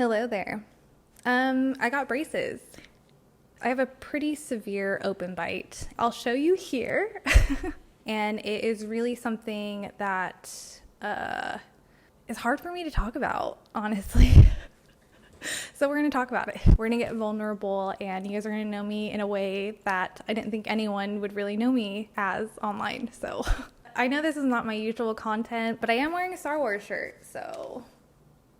Hello there. I got braces. I have a pretty severe open bite. I'll show you here. And it is really something that is hard for me to talk about, honestly. So we're going to talk about it. We're going to get vulnerable, and you guys are going to know me in a way that I didn't think anyone would really know me as online. So I know this is not my usual content, but I am wearing a Star Wars shirt, so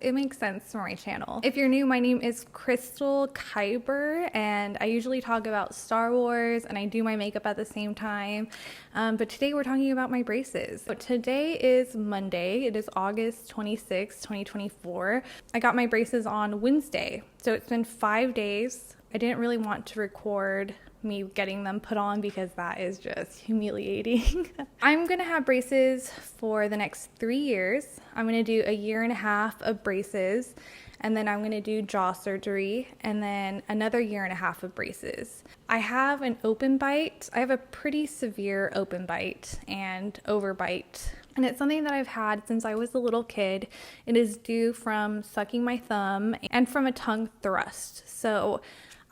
it makes sense for my channel. If you're new, my name is Crystal Kyber, and I usually talk about Star Wars and I do my makeup at the same time. But today we're talking about my braces. So today is Monday. It is August 26, 2024. I got my braces on Wednesday. So it's been 5 days. I didn't really want to record me getting them put on because that is just humiliating. I'm gonna have braces for the next 3 years. I'm gonna do a year and a half of braces, and then I'm gonna do jaw surgery, and then another year and a half of braces. I have an open bite. I have a pretty severe open bite and overbite. And it's something that I've had since I was a little kid. It is due from sucking my thumb and from a tongue thrust. So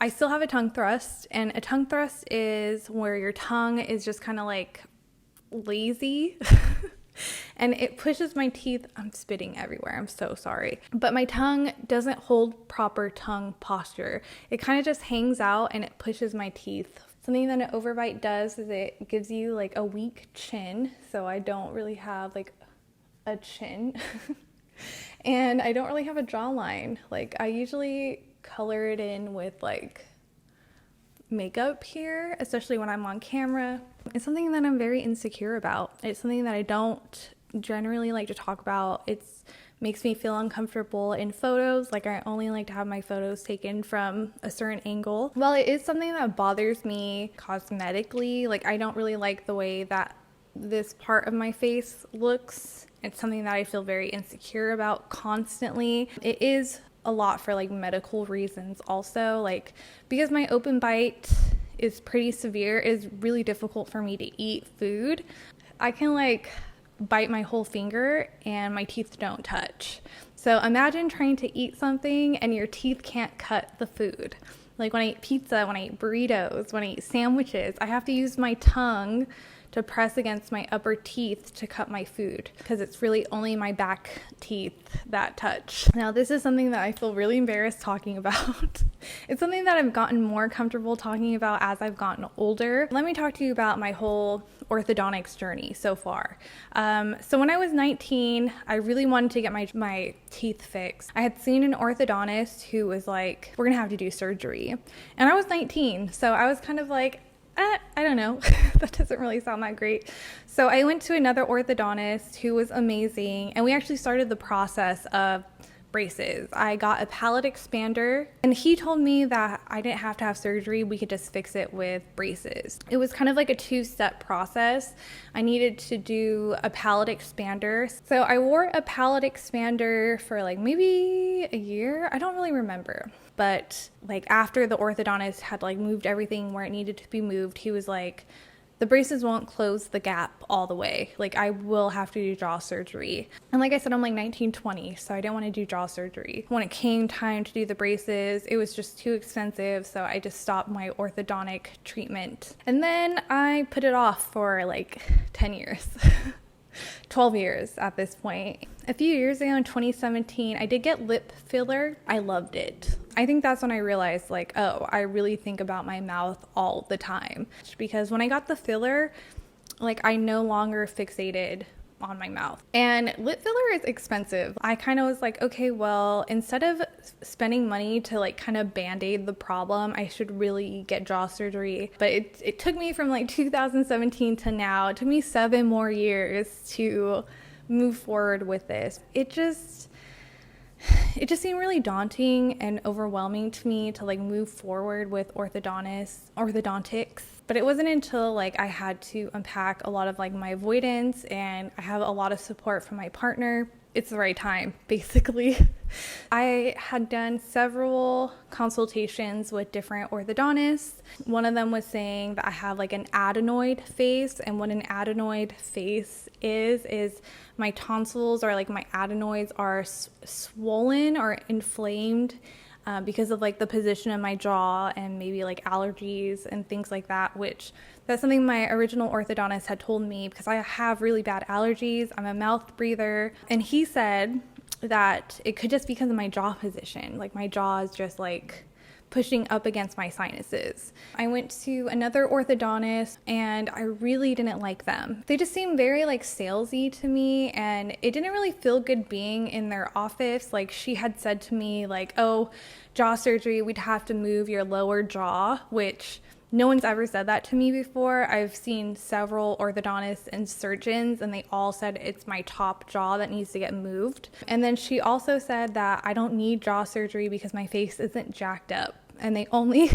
I still have a tongue thrust, and a tongue thrust is where your tongue is just kind of like lazy and it pushes my teeth. I'm spitting everywhere. I'm so sorry. But my tongue doesn't hold proper tongue posture. It kind of just hangs out and it pushes my teeth. Something that an overbite does is it gives you like a weak chin. So I don't really have like a chin and I don't really have a jawline. Like I usually color it in with like makeup here, especially when I'm on camera. It's something that I'm very insecure about. It's something that I don't generally like to talk about. It makes me feel uncomfortable in photos. Like I only like to have my photos taken from a certain angle. Well, it is something that bothers me cosmetically. Like I don't really like the way that this part of my face looks. It's something that I feel very insecure about constantly. It is a lot for like medical reasons also, like because my open bite is pretty severe, it is really difficult for me to eat food. I can like bite my whole finger and my teeth don't touch. So imagine trying to eat something and your teeth can't cut the food. Like when I eat pizza, when I eat burritos, when I eat sandwiches, I have to use my tongue to press against my upper teeth to cut my food because it's really only my back teeth that touch. Now, this is something that I feel really embarrassed talking about. It's something that I've gotten more comfortable talking about as I've gotten older. Let me talk to you about my whole orthodontics journey so far. So when I was 19, I really wanted to get my teeth fixed. I had seen an orthodontist who was like, we're gonna have to do surgery. And I was 19, so I was kind of like, I don't know. That doesn't really sound that great. So I went to another orthodontist who was amazing, and we actually started the process of braces. I got a palate expander, and he told me that I didn't have to have surgery. We could just fix it with braces. It was kind of like a 2-step process. I needed to do a palate expander. So I wore a palate expander for like maybe a year. I don't really remember. But like after the orthodontist had like moved everything where it needed to be moved, he was like, the braces won't close the gap all the way. Like I will have to do jaw surgery. And like I said, I'm like 19, 20, so I didn't want to do jaw surgery. When it came time to do the braces, it was just too expensive. So I just stopped my orthodontic treatment. And then I put it off for like 10 years. 12 years at this point. A few years ago in 2017, I did get lip filler. I loved it. I think that's when I realized like, oh, I really think about my mouth all the time. Because when I got the filler, like I no longer fixated on my mouth. And lip filler is expensive. I kind of was like, okay, well, instead of spending money to like kind of band-aid the problem, I should really get jaw surgery. But it took me from like 2017 to now. It took me 7 more years to move forward with this. It just seemed really daunting and overwhelming to me to like move forward with orthodontics. But it wasn't until like I had to unpack a lot of like my avoidance, and I have a lot of support from my partner. it's the right time, basically. I had done several consultations with different orthodontists. One of them was saying that I have like an adenoid face, and what an adenoid face is my tonsils or like my adenoids are swollen or inflamed because of like the position of my jaw and maybe like allergies and things like that, which that's something my original orthodontist had told me because I have really bad allergies. I'm a mouth breather, and he said that it could just be because of my jaw position. Like my jaw is just like pushing up against my sinuses. I went to another orthodontist and I really didn't like them. They just seemed very like salesy to me, and it didn't really feel good being in their office. Like she had said to me like, oh, jaw surgery, we'd have to move your lower jaw, which no one's ever said that to me before. I've seen several orthodontists and surgeons, and they all said it's my top jaw that needs to get moved. And then she also said that I don't need jaw surgery because my face isn't jacked up. And they only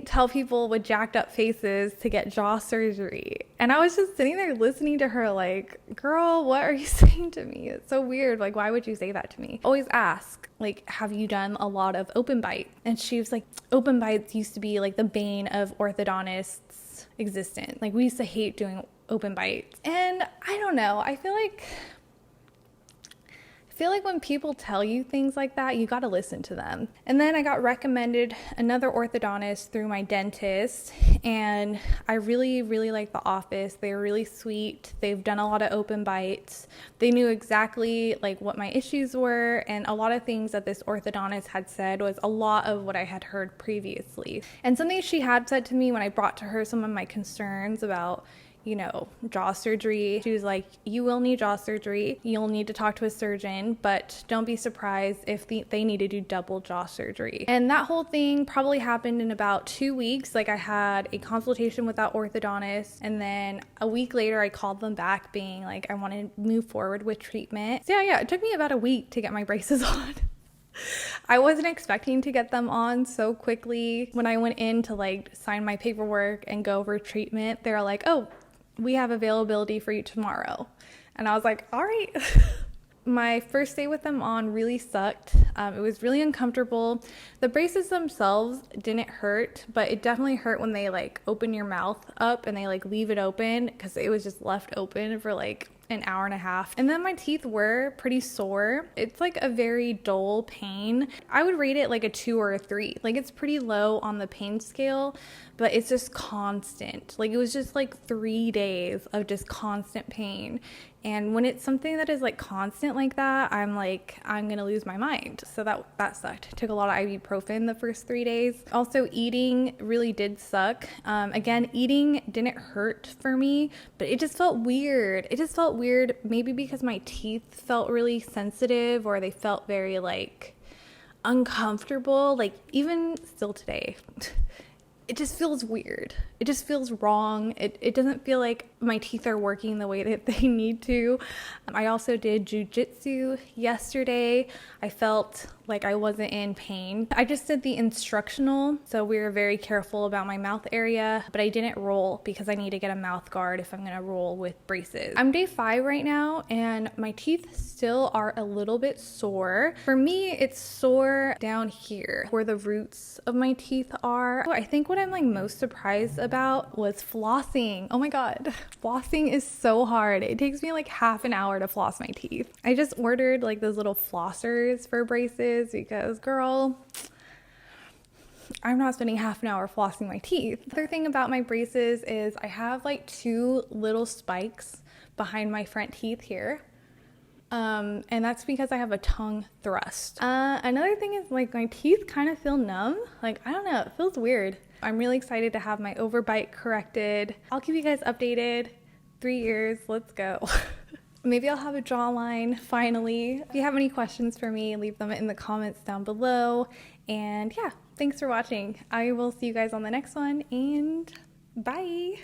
tell people with jacked up faces to get jaw surgery. And I was just sitting there listening to her like, girl, what are you saying to me? It's so weird. Like, why would you say that to me? Always ask, like, have you done a lot of open bite? And she was like, open bites used to be like the bane of orthodontists' existence. Like, we used to hate doing open bites. And I don't know. I feel like when people tell you things like that, you got to listen to them. And then I got recommended another orthodontist through my dentist, and I really, really like the office. They're really sweet. They've done a lot of open bites. They knew exactly like what my issues were, and a lot of things that this orthodontist had said was a lot of what I had heard previously. And something she had said to me when I brought to her some of my concerns about jaw surgery. She was like, you will need jaw surgery. You'll need to talk to a surgeon, but don't be surprised if they need to do double jaw surgery. And that whole thing probably happened in about 2 weeks. Like I had a consultation with that orthodontist, and then a week later I called them back being like, I want to move forward with treatment. So yeah, it took me about a week to get my braces on. I wasn't expecting to get them on so quickly. When I went in to like sign my paperwork and go over treatment, they were like, oh, we have availability for you tomorrow. And I was like, all right. My first day with them on really sucked. It was really uncomfortable. The braces themselves didn't hurt, but it definitely hurt when they like open your mouth up and they like leave it open, because it was just left open for like an hour and a half. And then my teeth were pretty sore. It's like a very dull pain. I would rate it like a 2 or a 3. Like it's pretty low on the pain scale, but it's just constant. Like it was just like 3 days of just constant pain. And when it's something that is like constant like that, I'm like, I'm gonna lose my mind. So that sucked. Took a lot of ibuprofen the first 3 days. Also, eating really did suck. Again, eating didn't hurt for me, but it just felt weird. It just felt weird, maybe because my teeth felt really sensitive, or they felt very like uncomfortable. Like even still today, it just feels weird. It just feels wrong. It doesn't feel like my teeth are working the way that they need to. I also did jujitsu yesterday. I felt like I wasn't in pain. I just did the instructional, so we were very careful about my mouth area, but I didn't roll because I need to get a mouth guard if I'm gonna roll with braces. I'm day 5 right now, and my teeth still are a little bit sore. For me, it's sore down here where the roots of my teeth are. I think what I'm like most surprised about was flossing. Oh my god, flossing is so hard. It takes me like half an hour to floss my teeth. I just ordered like those little flossers for braces because, girl, I'm not spending half an hour flossing my teeth. The other thing about my braces is I have like 2 little spikes behind my front teeth here. And that's because I have a tongue thrust. Another thing is like my teeth kind of feel numb. Like, I don't know, it feels weird. I'm really excited to have my overbite corrected. I'll keep you guys updated. 3 years, let's go. Maybe I'll have a jawline finally. If you have any questions for me, leave them in the comments down below. And yeah, thanks for watching. I will see you guys on the next one, and bye.